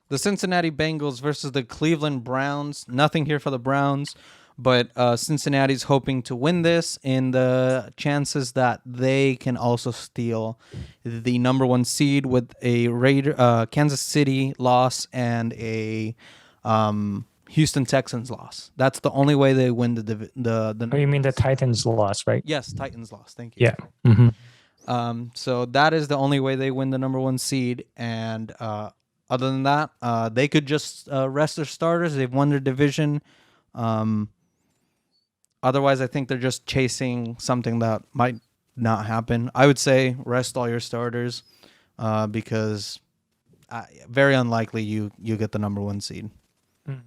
[SPEAKER 1] The Cincinnati Bengals versus the Cleveland Browns. Nothing here for the Browns, but Cincinnati's hoping to win this in the chances that they can also steal the number 1 seed with a Kansas City loss and a Houston Texans loss. That's the only way they win the
[SPEAKER 2] Oh, you mean the Titans lost, right?
[SPEAKER 1] Yes, Titans loss. Thank you.
[SPEAKER 2] Yeah. Mm-hmm.
[SPEAKER 1] So that is the only way they win the number 1 seed. And other than that, they could just rest their starters. They've won their division. Otherwise, I think they're just chasing something that might not happen. I would say rest all your starters because very unlikely you get the number 1 seed.
[SPEAKER 2] Mm-hmm.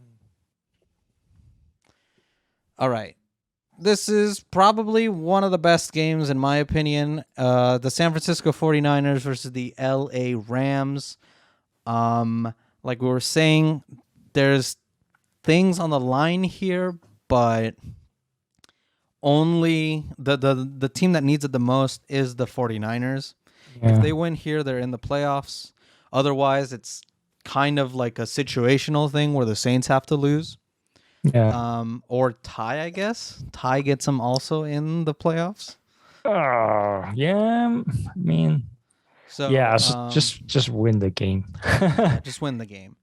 [SPEAKER 1] All right. This is probably one of the best games, in my opinion. The San Francisco 49ers versus the LA Rams. Like we were saying, there's things on the line here, but only the team that needs it the most is the 49ers.
[SPEAKER 2] Yeah.
[SPEAKER 1] If they win here, they're in the playoffs. Otherwise, it's kind of like a situational thing where the Saints have to lose.
[SPEAKER 2] Yeah.
[SPEAKER 1] Or tie, I guess. Tie gets them also in the playoffs.
[SPEAKER 2] Yeah. I mean,
[SPEAKER 1] So
[SPEAKER 2] yeah. Just win the game.
[SPEAKER 1] just win the game.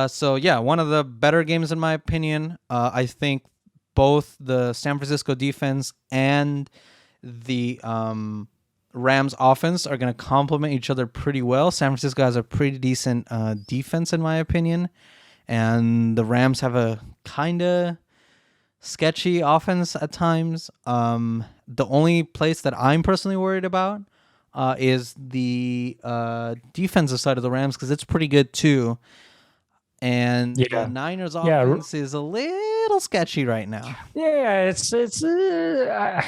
[SPEAKER 1] So yeah, one of the better games in my opinion. I think both the San Francisco defense and the Rams offense are going to complement each other pretty well. San Francisco has a pretty decent defense in my opinion. And the Rams have a kind of sketchy offense at times. The only place that I'm personally worried about is the defensive side of the Rams because it's pretty good too. And the Niners offense is a little sketchy right now.
[SPEAKER 2] Yeah, it's. I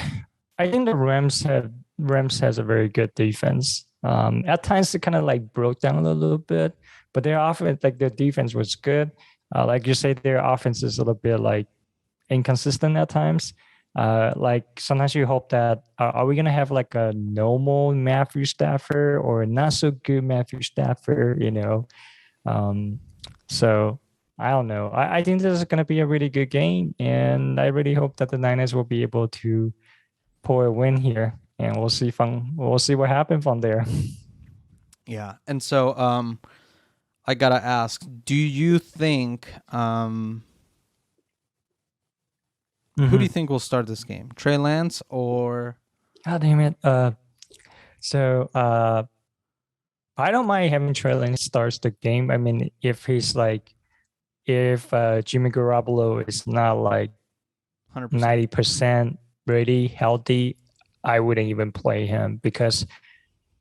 [SPEAKER 2] think the Rams has a very good defense. At times it kind of like broke down a little bit. But their offense, like their defense was good. Like you say, their offense is a little bit like inconsistent at times. Like sometimes you hope that are we gonna have like a normal Matthew Stafford or not so good Matthew Stafford? So I don't know. I think this is gonna be a really good game, and I really hope that the Niners will be able to pull a win here, and we'll see what happens from there.
[SPEAKER 1] Yeah, and so I gotta ask, do you think who do you think will start this game? Trey Lance or
[SPEAKER 2] God damn it. So I don't mind having Trey Lance starts the game. I mean, if Jimmy Garoppolo is not like
[SPEAKER 1] 100%.
[SPEAKER 2] 90% ready, healthy, I wouldn't even play him because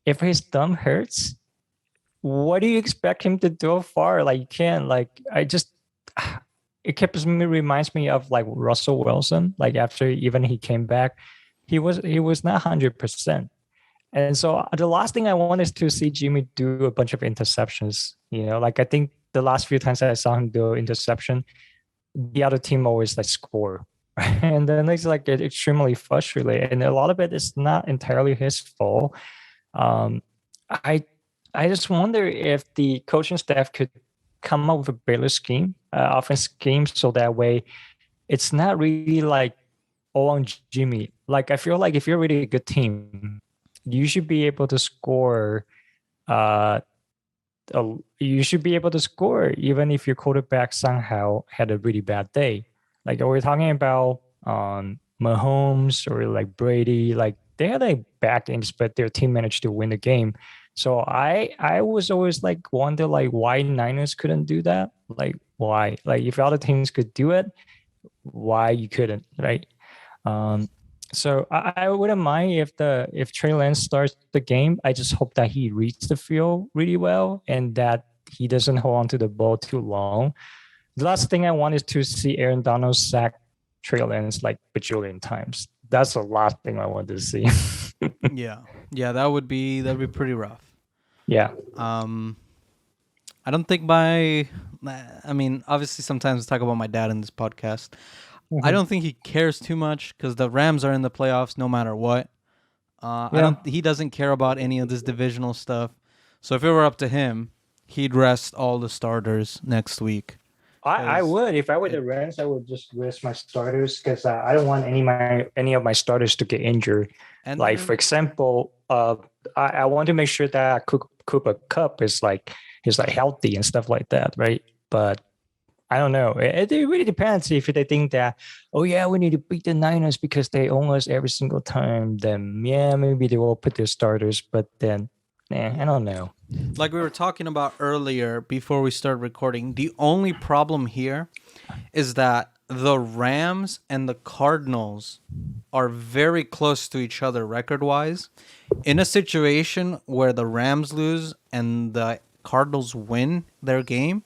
[SPEAKER 2] if his thumb hurts, what do you expect him to do far? Like you can't. Like it reminds me of like Russell Wilson. Like after even he came back, he was not 100%. And so the last thing I want is to see Jimmy do a bunch of interceptions. Like I think the last few times I saw him do interception, the other team always like score, and then it's like extremely frustrating. And a lot of it is not entirely his fault. I just wonder if the coaching staff could come up with a better scheme, offense scheme, so that way it's not really like all on Jimmy. Like I feel like if you're really a good team, you should be able to score. You should be able to score even if your quarterback somehow had a really bad day. Like we're talking about Mahomes or like Brady, like they had like bad games, but their team managed to win the game. So I was always like wonder like why Niners couldn't do that. Like why? Like if other teams could do it, why you couldn't, right? So I wouldn't mind if Trey Lance starts the game. I just hope that he reads the field really well and that he doesn't hold on to the ball too long. The last thing I want is to see Aaron Donald sack Trey Lance like bajillion times. That's the last thing I want to see.
[SPEAKER 1] Yeah, that would be pretty rough.
[SPEAKER 2] Yeah.
[SPEAKER 1] I don't think I mean, obviously sometimes I talk about my dad in this podcast. Mm-hmm. I don't think he cares too much because the Rams are in the playoffs no matter what. He doesn't care about any of this divisional stuff. So if it were up to him, he'd rest all the starters next week.
[SPEAKER 2] I would if I were the Rams, I would just rest my starters because I don't want any of my starters to get injured.
[SPEAKER 1] And
[SPEAKER 2] Like for example, I want to make sure that Cooper Cup is like he's like healthy and stuff like that, right? But I don't know. It really depends if they think that, oh yeah, we need to beat the Niners because they own us every single time. Then yeah, maybe they will put their starters. But then, I don't know.
[SPEAKER 1] like we were talking about earlier before we started recording, the only problem here is that the Rams and the Cardinals are very close to each other record-wise. In a situation where the Rams lose and the Cardinals win their game,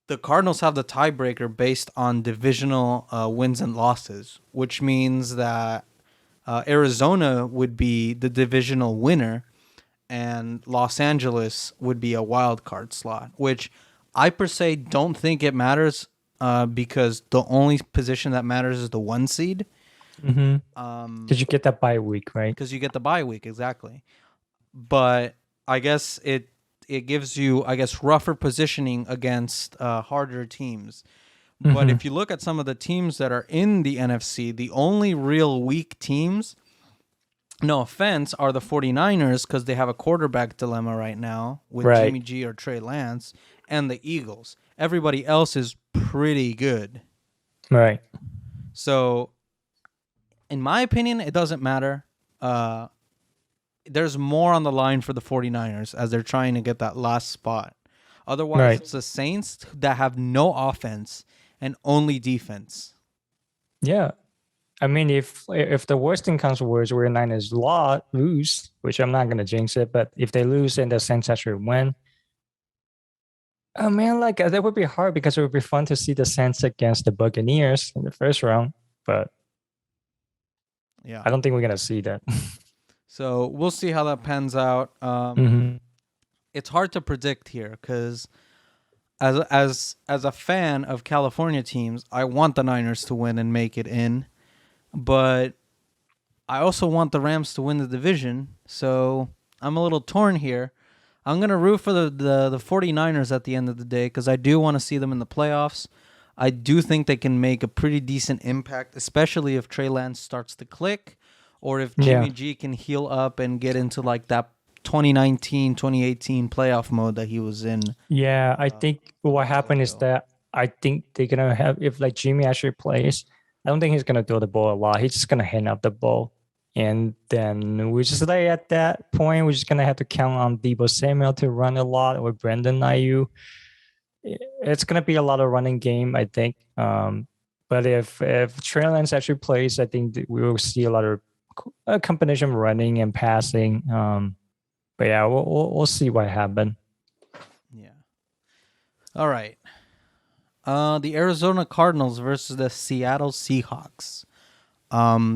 [SPEAKER 1] the Cardinals have the tiebreaker based on divisional wins and losses, which means that Arizona would be the divisional winner and Los Angeles would be a wild card slot, which I per se don't think it matters because the only position that matters is the 1 seed.
[SPEAKER 2] Because you get that bye week, right?
[SPEAKER 1] Because you get the bye week, exactly. But I guess it gives you, I guess, rougher positioning against harder teams. But if you look at some of the teams that are in the NFC, the only real weak teams, no offense, are the 49ers because they have a quarterback dilemma right now with Jimmy G or Trey Lance, and the Eagles. Everybody else is pretty good.
[SPEAKER 2] Right.
[SPEAKER 1] So, in my opinion, it doesn't matter. There's more on the line for the 49ers as they're trying to get that last spot. Otherwise, it's the Saints that have no offense and only defense.
[SPEAKER 2] Yeah. I mean, if the worst thing comes to worst, where Niners lose, which I'm not going to jinx it, but if they lose and the Saints actually win, oh man, like that would be hard because it would be fun to see the Saints against the Buccaneers in the first round, but
[SPEAKER 1] yeah,
[SPEAKER 2] I don't think we're going to see that.
[SPEAKER 1] So we'll see how that pans out. It's hard to predict here because as a fan of California teams, I want the Niners to win and make it in. But I also want the Rams to win the division, so I'm a little torn here. I'm going to root for the 49ers at the end of the day because I do want to see them in the playoffs. I do think they can make a pretty decent impact, especially if Trey Lance starts to click or if Jimmy G can heal up and get into like that 2019, 2018 playoff mode that he was in.
[SPEAKER 2] Yeah, I think what happened is that I think they're going to have, if like Jimmy actually plays, I don't think he's going to throw the ball a lot. He's just going to hand up the ball. And then we're just like at that point, we're just going to have to count on Deebo Samuel to run a lot or Brandon Ayuk. It's going to be a lot of running game, I think. But if Trey Lance actually plays, I think we will see a lot of a combination of running and passing. But yeah, we'll see what happened.
[SPEAKER 1] Yeah. All right. The Arizona Cardinals versus the Seattle Seahawks.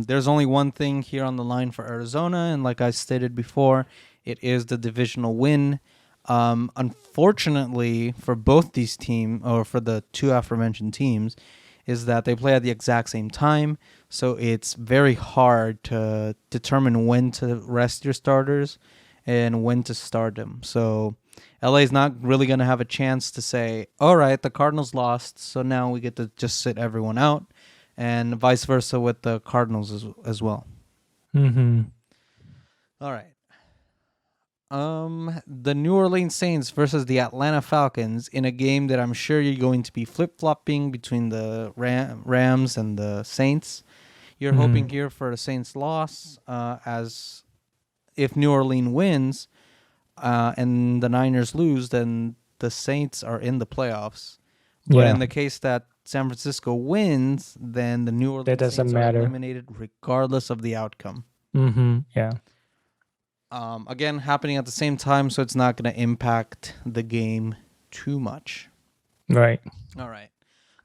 [SPEAKER 1] There's only one thing here on the line for Arizona, and like I stated before, it is the divisional win. Unfortunately for both these teams, or for the two aforementioned teams, is that they play at the exact same time, so it's very hard to determine when to rest your starters and when to start them. So LA is not really going to have a chance to say, all right, the Cardinals lost, so now we get to just sit everyone out, and vice versa with the Cardinals as well. All right. The New Orleans Saints versus the Atlanta Falcons in a game that I'm sure you're going to be flip-flopping between the Rams and the Saints. You're hoping here for the Saints' loss, as if New Orleans wins and the Niners lose, then the Saints are in the playoffs. But in the case that San Francisco wins, then the New Orleans Saints are eliminated regardless of the outcome.
[SPEAKER 2] Yeah.
[SPEAKER 1] Again, happening at the same time, so it's not going to impact the game too much.
[SPEAKER 2] Right.
[SPEAKER 1] All right.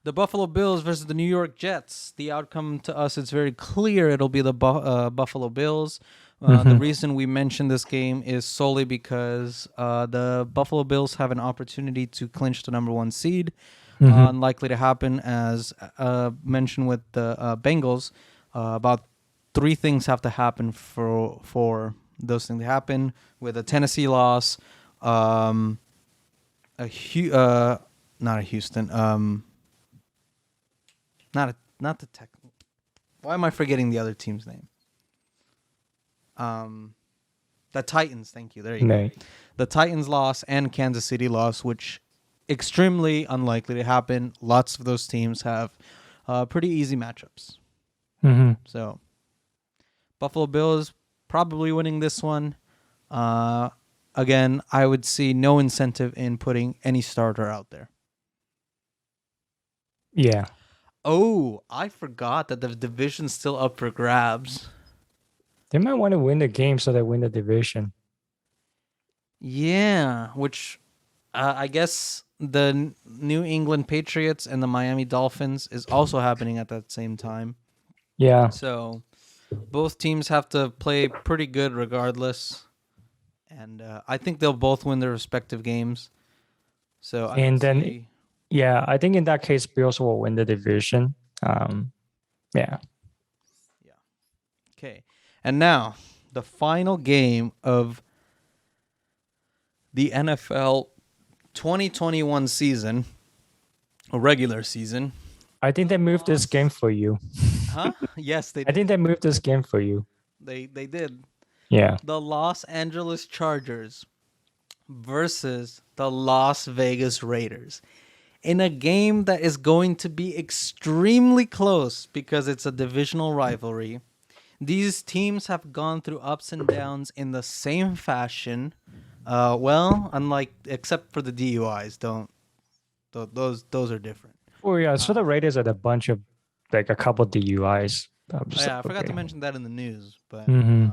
[SPEAKER 1] The Buffalo Bills versus the New York Jets. The outcome to us is very clear. It'll be the Buffalo Bills. The reason we mentioned this game is solely because the Buffalo Bills have an opportunity to clinch the number 1 seed. Unlikely to happen, as mentioned with the Bengals. About 3 things have to happen for those things happen with a Tennessee loss, not a Houston, not the Texans. Why am I forgetting the other team's name? The Titans. Thank you. There you go. The Titans loss and Kansas City loss, which extremely unlikely to happen. Lots of those teams have pretty easy matchups.
[SPEAKER 2] Mm-hmm.
[SPEAKER 1] So Buffalo Bills probably winning this one. Again, I would see no incentive in putting any starter out there.
[SPEAKER 2] Yeah.
[SPEAKER 1] Oh, I forgot that the division's still up for grabs.
[SPEAKER 2] They might want to win the game so they win the division.
[SPEAKER 1] Yeah, which I guess the New England Patriots and the Miami Dolphins is also happening at that same time.
[SPEAKER 2] Yeah.
[SPEAKER 1] So both teams have to play pretty good regardless. And I think they'll both win their respective games. So I
[SPEAKER 2] And then,
[SPEAKER 1] see...
[SPEAKER 2] yeah, I think in that case, Bills will win the division. Yeah.
[SPEAKER 1] Okay. And now, the final game of the NFL 2021 season, a regular season.
[SPEAKER 2] I think they moved this game for you.
[SPEAKER 1] Huh? Yes, they did.
[SPEAKER 2] I think they moved this game for you.
[SPEAKER 1] They did.
[SPEAKER 2] Yeah.
[SPEAKER 1] The Los Angeles Chargers versus the Las Vegas Raiders in a game that is going to be extremely close because it's a divisional rivalry. These teams have gone through ups and downs in the same fashion. Unlike except for the DUIs, those are different.
[SPEAKER 2] Oh yeah, so the Raiders had a bunch of a couple DUIs.
[SPEAKER 1] I forgot to mention that in the news, but we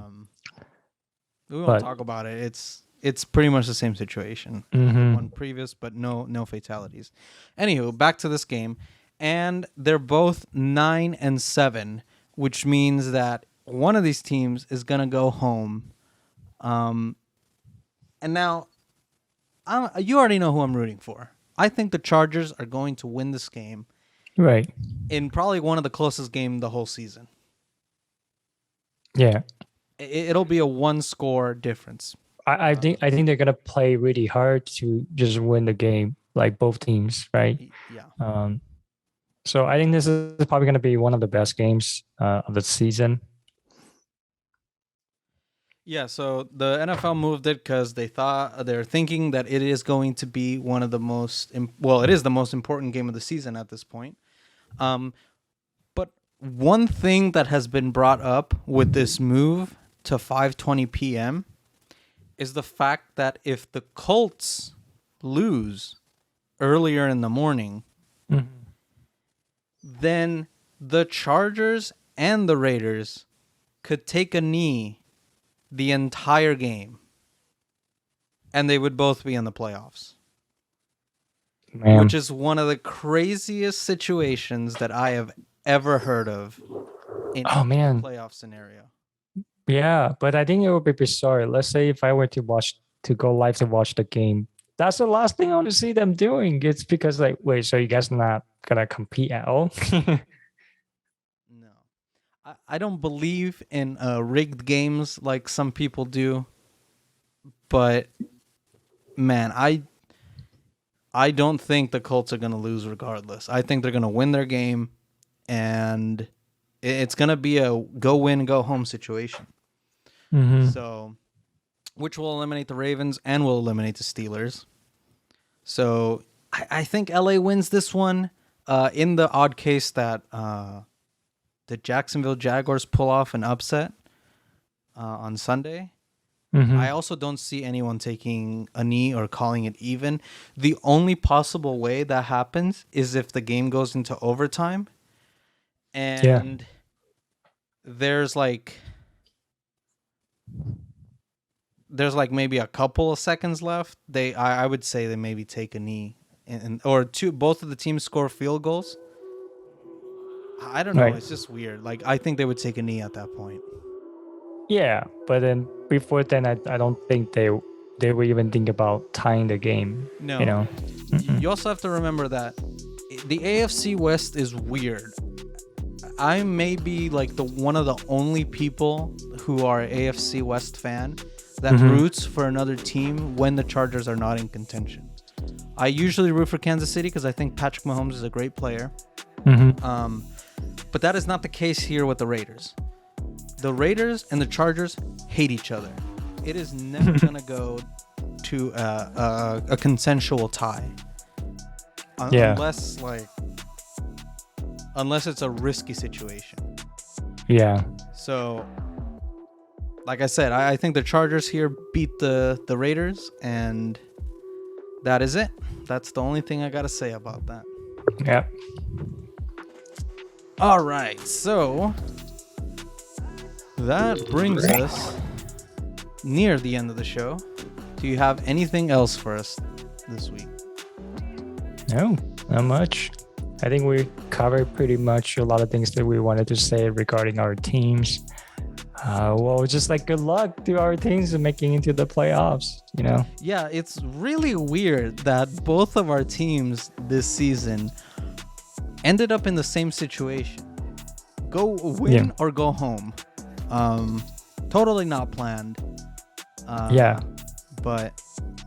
[SPEAKER 1] won't talk about it. It's pretty much the same situation. One previous, but no fatalities. Anywho, back to this game, and they're both 9-7, which means that one of these teams is gonna go home. And now, you already know who I'm rooting for. I think the Chargers are going to win this game,
[SPEAKER 2] right?
[SPEAKER 1] In probably one of the closest games the whole season.
[SPEAKER 2] Yeah,
[SPEAKER 1] it'll be a one-score difference.
[SPEAKER 2] I think they're gonna play really hard to just win the game, like both teams, right?
[SPEAKER 1] Yeah.
[SPEAKER 2] So I think this is probably gonna be one of the best games of the season.
[SPEAKER 1] Yeah, so the NFL moved it because they're thinking that it is going to be one of the most it is the most important game of the season at this point. But one thing that has been brought up with this move to 5:20 p.m. is the fact that if the Colts lose earlier in the morning, then the Chargers and the Raiders could take a knee the entire game, and they would both be in the playoffs. Man. Which is one of the craziest situations that I have ever heard of in a playoff scenario.
[SPEAKER 2] Yeah, but I think it would be bizarre. Let's say if I were to go live to watch the game, that's the last thing I want to see them doing. It's because wait, so you guys not gonna compete at all?
[SPEAKER 1] I don't believe in rigged games like some people do, but man, I don't think the Colts are going to lose regardless. I think they're going to win their game, and it's going to be a go win, go home situation. So, which will eliminate the Ravens and will eliminate the Steelers. So I think LA wins this one in the odd case that the Jacksonville Jaguars pull off an upset on Sunday. I also don't see anyone taking a knee or calling it even. The only possible way that happens is if the game goes into overtime and there's maybe a couple of seconds left. I would say they maybe take a knee or both of the teams score field goals. I don't know. Right. It's just weird. I think they would take a knee at that point.
[SPEAKER 2] Yeah, but then before then, I don't think they would even think about tying the game.
[SPEAKER 1] No. You know? You also have to remember that the AFC West is weird. I may be one of the only people who are AFC West fan that roots for another team when the Chargers are not in contention. I usually root for Kansas City because I think Patrick Mahomes is a great player. But that is not the case here with the Raiders. The Raiders and the Chargers hate each other. It is never going to go to a consensual tie. Unless it's a risky situation.
[SPEAKER 2] Yeah.
[SPEAKER 1] So, like I said, I think the Chargers here beat the Raiders, and that is it. That's the only thing I got to say about that.
[SPEAKER 2] Yeah.
[SPEAKER 1] All right, so that brings us near the end of the show. Do you have anything else for us this week?
[SPEAKER 2] No, not much. I think we covered pretty much a lot of things that we wanted to say regarding our teams. Well, just like good luck to our teams in making into the playoffs, you know?
[SPEAKER 1] Yeah, it's really weird that both of our teams this season ended up in the same situation. Go win or go home. Totally not planned. But,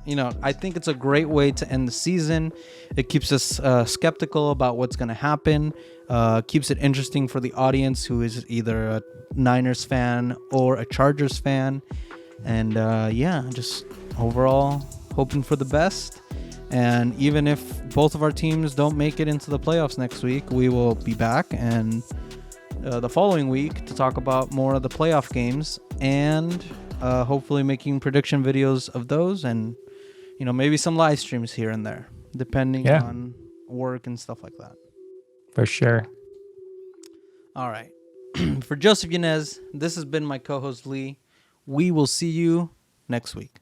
[SPEAKER 1] you know, I think it's a great way to end the season. It keeps us skeptical about what's going to happen. Keeps it interesting for the audience who is either a Niners fan or a Chargers fan. And, just overall hoping for the best. And even if both of our teams don't make it into the playoffs next week, we will be back and the following week to talk about more of the playoff games and hopefully making prediction videos of those and, you know, maybe some live streams here and there, depending on work and stuff like that.
[SPEAKER 2] For sure.
[SPEAKER 1] All right. For Joseph Yanez, this has been my co-host Lee. We will see you next week.